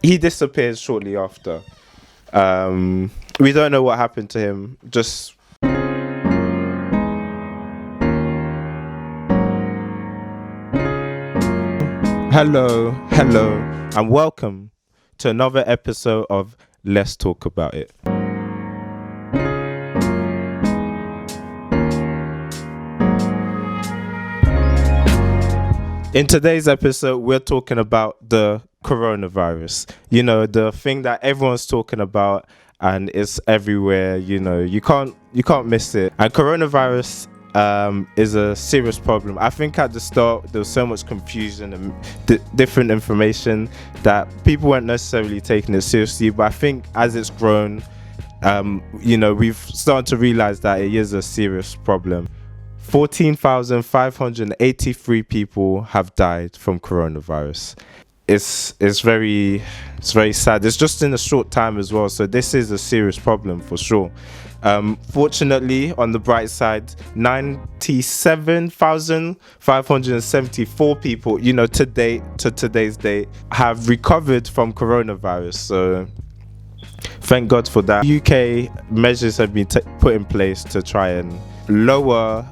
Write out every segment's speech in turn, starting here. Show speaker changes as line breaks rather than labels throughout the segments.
he disappeared shortly after. We don't know what happened to him. Just hello, and welcome to another episode of Let's Talk About It. In today's episode, we're talking about the coronavirus. You know, the thing that everyone's talking about and it's everywhere. You know, you can't miss it. And coronavirus is a serious problem. I think at the start there was so much confusion and different information that people weren't necessarily taking it seriously. But I think as it's grown, we've started to realize that it is a serious problem. 14,583 people have died from coronavirus. It's very sad. It's just in a short time as well, so this is a serious problem for sure. Fortunately, on the bright side, 97,574 people, to today's date, have recovered from coronavirus. So thank God for that. UK measures have been put in place to try and lower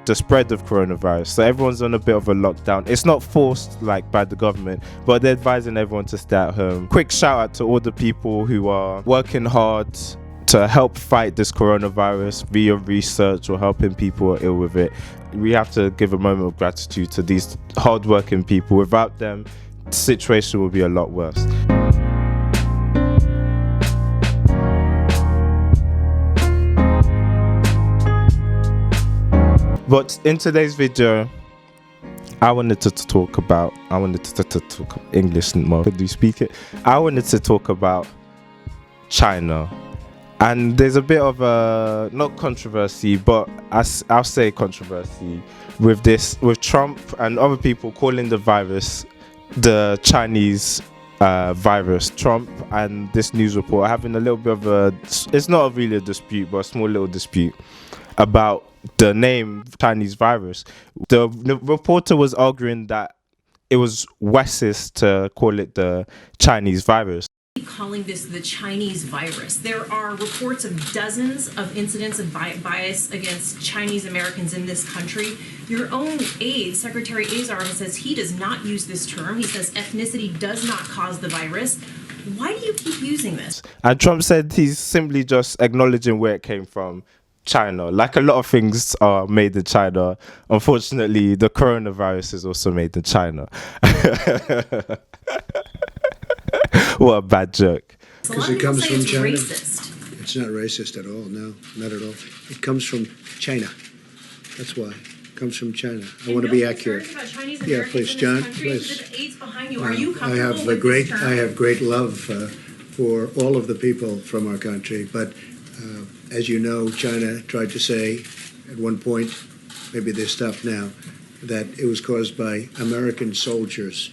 the spread of coronavirus, so everyone's on a bit of a lockdown. It's not forced like by the government, but they're advising everyone to stay at home. Quick shout out to all the people who are working hard to help fight this coronavirus via research or helping people who are ill with it. We have to give a moment of gratitude to these hardworking people. Without them, the situation will be a lot worse. But in today's video, I wanted to talk English more. Could you speak it? I wanted to talk about China. And there's a bit of a, not controversy, but I'll say controversy with Trump and other people calling the virus the Chinese virus. Trump and this news report are having a little bit of it's not really a dispute, but a small little dispute about the name Chinese virus. The reporter was arguing that it was Wes's to call it the Chinese virus.
Calling this the Chinese virus. There are reports of dozens of incidents of bias against Chinese Americans in this country. Your own aide, Secretary Azar, says he does not use this term. He says ethnicity does not cause the virus. Why do you keep using this?
And Trump said he's simply just acknowledging where it came from. China. Like a lot of things are made in China. Unfortunately, the coronavirus is also made in China. What a bad joke.
Because it comes from China.
Racist.
It's not racist at all. No, not at all. It comes from China. That's why. It comes from China. I want to be accurate. Yeah, please, John. Please.
I have
great love for all of the people from our country, but as you know, China tried to say at one point, maybe they stopped now, that it was caused by American soldiers.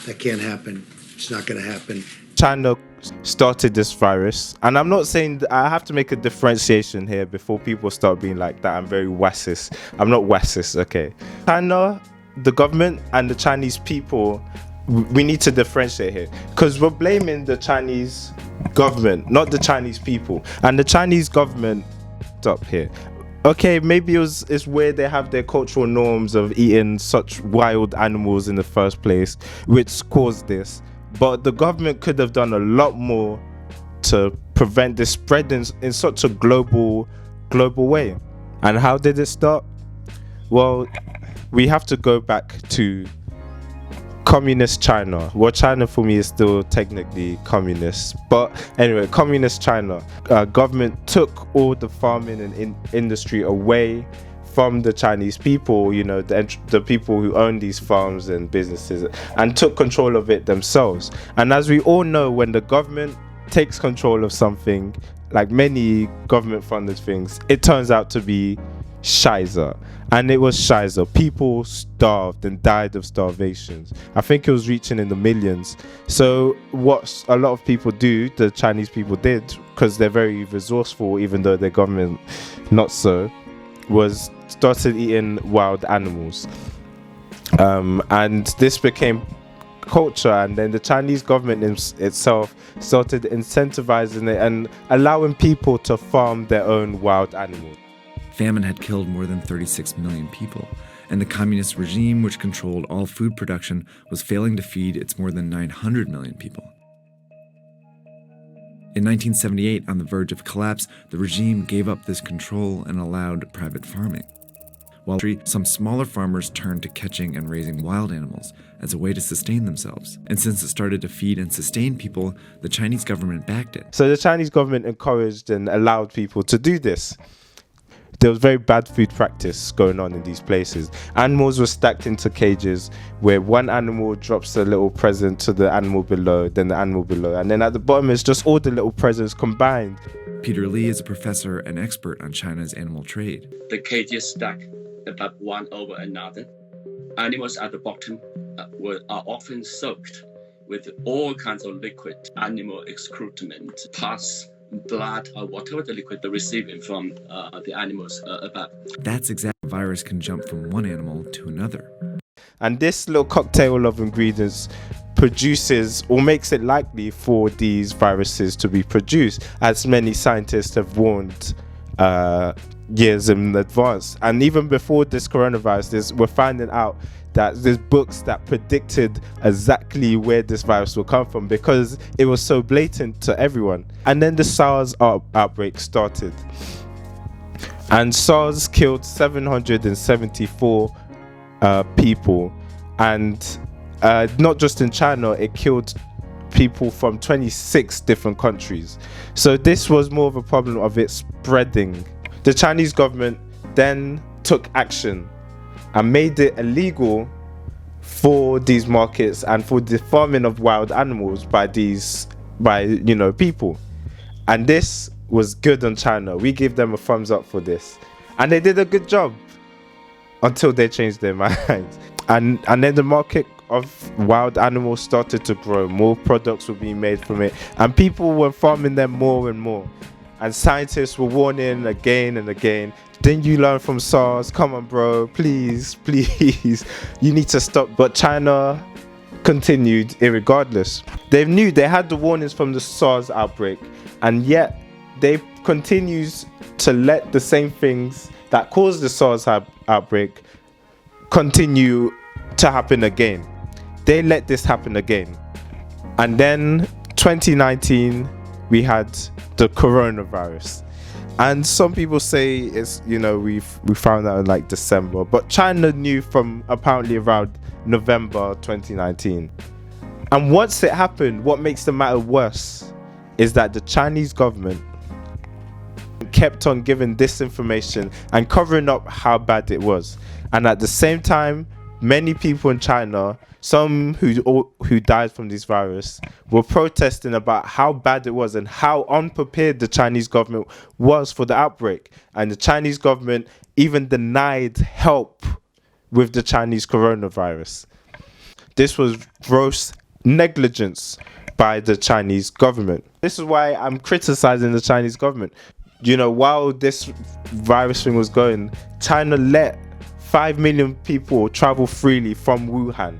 That can't happen. It's not going to happen.
China started this virus, and I'm not saying I have to make a differentiation here before people start being like that. I'm very Wesist. I'm not Wesist, okay? China, the government, and the Chinese people, we need to differentiate here, because we're blaming the Chinese government, not the Chinese people. And the Chinese government up here, okay, maybe it's where they have their cultural norms of eating such wild animals in the first place, which caused this. But the government could have done a lot more to prevent this spread in such a global way. And how did it start? Well, we have to go back to communist China. Well, China for me is still technically communist, but anyway, communist China. Government took all the farming and industry away from the Chinese people, the people who own these farms and businesses, and took control of it themselves. And as we all know, when the government takes control of something, like many government funded things, it turns out to be shiza. And it was shiza. People starved and died of starvations. I think it was reaching in the millions. So what a lot of people do, the Chinese people did, because they're very resourceful, even though their government not so, was started eating wild animals. And this became culture, and then the Chinese government itself started incentivizing it and allowing people to farm their own wild animals.
Famine had killed more than 36 million people, and the communist regime, which controlled all food production, was failing to feed its more than 900 million people. In 1978, on the verge of collapse, the regime gave up this control and allowed private farming. While some smaller farmers turned to catching and raising wild animals as a way to sustain themselves. And since it started to feed and sustain people, the Chinese government backed it.
So the Chinese government encouraged and allowed people to do this. There was very bad food practice going on in these places. Animals were stacked into cages where one animal drops a little present to the animal below, then the animal below, and then at the bottom is just all the little presents combined.
Peter Lee is a professor and expert on China's animal trade.
The cages stack above one over another. Animals at the bottom are often soaked with all kinds of liquid, animal excrement, pus, blood, or whatever the liquid they're receiving from the animals above.
That's exactly how a virus can jump from one animal to another.
And this little cocktail of ingredients produces or makes it likely for these viruses to be produced, as many scientists have warned years in advance. And even before this coronavirus, we're finding out that there's books that predicted exactly where this virus will come from because it was so blatant to everyone. And then the SARS outbreak started. And SARS killed 774 people. And not just in China, it killed people from 26 different countries. So this was more of a problem of it spreading. The Chinese government then took action and made it illegal for these markets and for the farming of wild animals by people. And this was good on China. We gave them a thumbs up for this. And they did a good job until they changed their minds. And then the market of wild animals started to grow. More products were being made from it. And people were farming them more and more. And scientists were warning again and again. Didn't you learn from SARS? Come on, bro. Please. You need to stop. But China continued irregardless. They knew they had the warnings from the SARS outbreak. And yet they continued to let the same things that caused the SARS outbreak continue to happen again. They let this happen again. And then 2019, we had the coronavirus. And some people say it's, we found out in like December, but China knew from apparently around November 2019. And once it happened, what makes the matter worse is that the Chinese government kept on giving disinformation and covering up how bad it was. And at the same time, many people in China, some who died from this virus, were protesting about how bad it was and how unprepared the Chinese government was for the outbreak. And the Chinese government even denied help with the Chinese coronavirus. This was gross negligence by the Chinese government. This is why I'm criticizing the Chinese government. While this virus thing was going, China let 5 million people travel freely from Wuhan.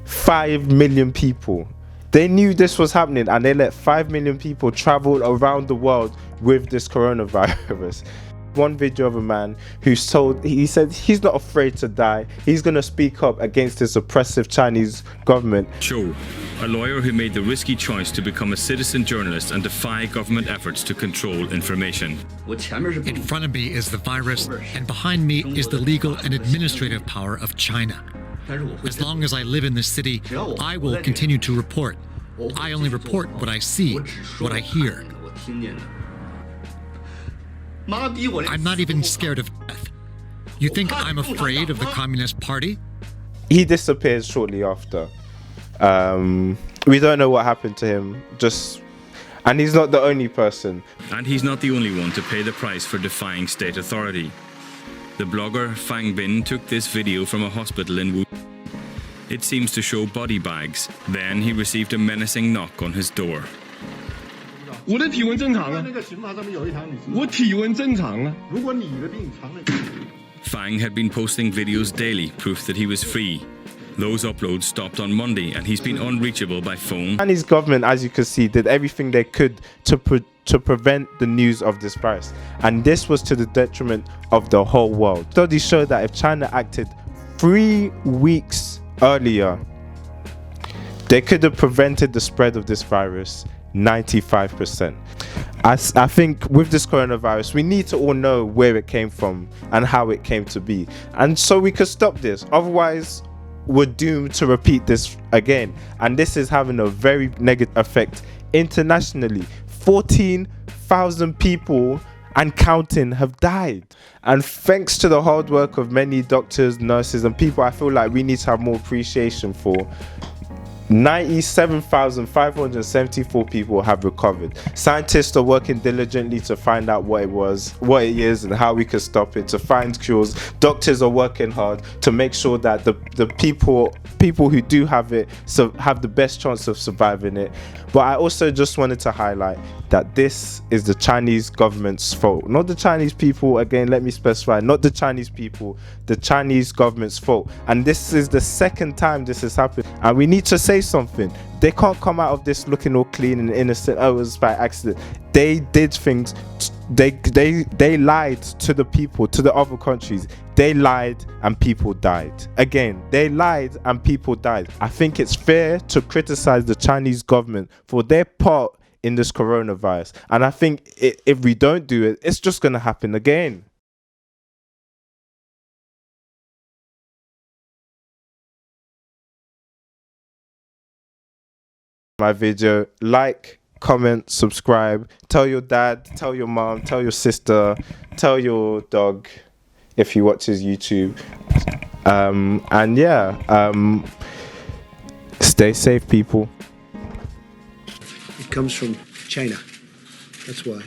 5 million people. They knew this was happening and they let 5 million people travel around the world with this coronavirus. One video of a man he said he's not afraid to die. He's going to speak up against this oppressive Chinese government.
Zhou, a lawyer who made the risky choice to become a citizen journalist and defy government efforts to control information.
In front of me is the virus, and behind me is the legal and administrative power of China. As long as I live in this city, I will continue to report. I only report what I see, what I hear. I'm not even scared of death. You think I'm afraid of the Communist Party?
He disappears shortly after. We don't know what happened to him. And he's not the only person.
And he's not the only one to pay the price for defying state authority. The blogger Fang Bin took this video from a hospital in Wuhan. It seems to show body bags. Then he received a menacing knock on his door.
我的体温正常啊，那个刑法上面有一条，我体温正常啊。如果你的病藏了。
Fang had been posting videos daily, proof that he was free. Those uploads stopped on Monday, and he's been unreachable by phone.
Chinese government, as you can see, did everything they could to prevent the news of this virus, and this was to the detriment of the whole world. Studies show that if China acted 3 weeks earlier, they could have prevented the spread of this virus 95%. I think with this coronavirus, we need to all know where it came from and how it came to be, and so we could stop this. Otherwise, we're doomed to repeat this again, and this is having a very negative effect internationally. 14,000 people and counting have died, and thanks to the hard work of many doctors, nurses and people I feel like we need to have more appreciation for, 97,574 people have recovered. Scientists are working diligently to find out what it is and how we can stop it, to find cures. Doctors are working hard to make sure that the people who do have it have the best chance of surviving it. But I also just wanted to highlight that this is the Chinese government's fault, not the Chinese people. Again, let me specify, not the Chinese people, the Chinese government's fault. And this is the second time this has happened, and we need to say something. They can't come out of this looking all clean and innocent. Oh, it was by accident. They did things. They lied to the people, to the other countries. They lied and people died. Again, they lied and people died. I think it's fair to criticize the Chinese government for their part in this coronavirus. And I think if we don't do it, it's just going to happen again. My video, like, comment, subscribe, tell your dad, tell your mom, tell your sister, tell your dog if he watches YouTube, and yeah, stay safe, people.
It comes from China. That's why.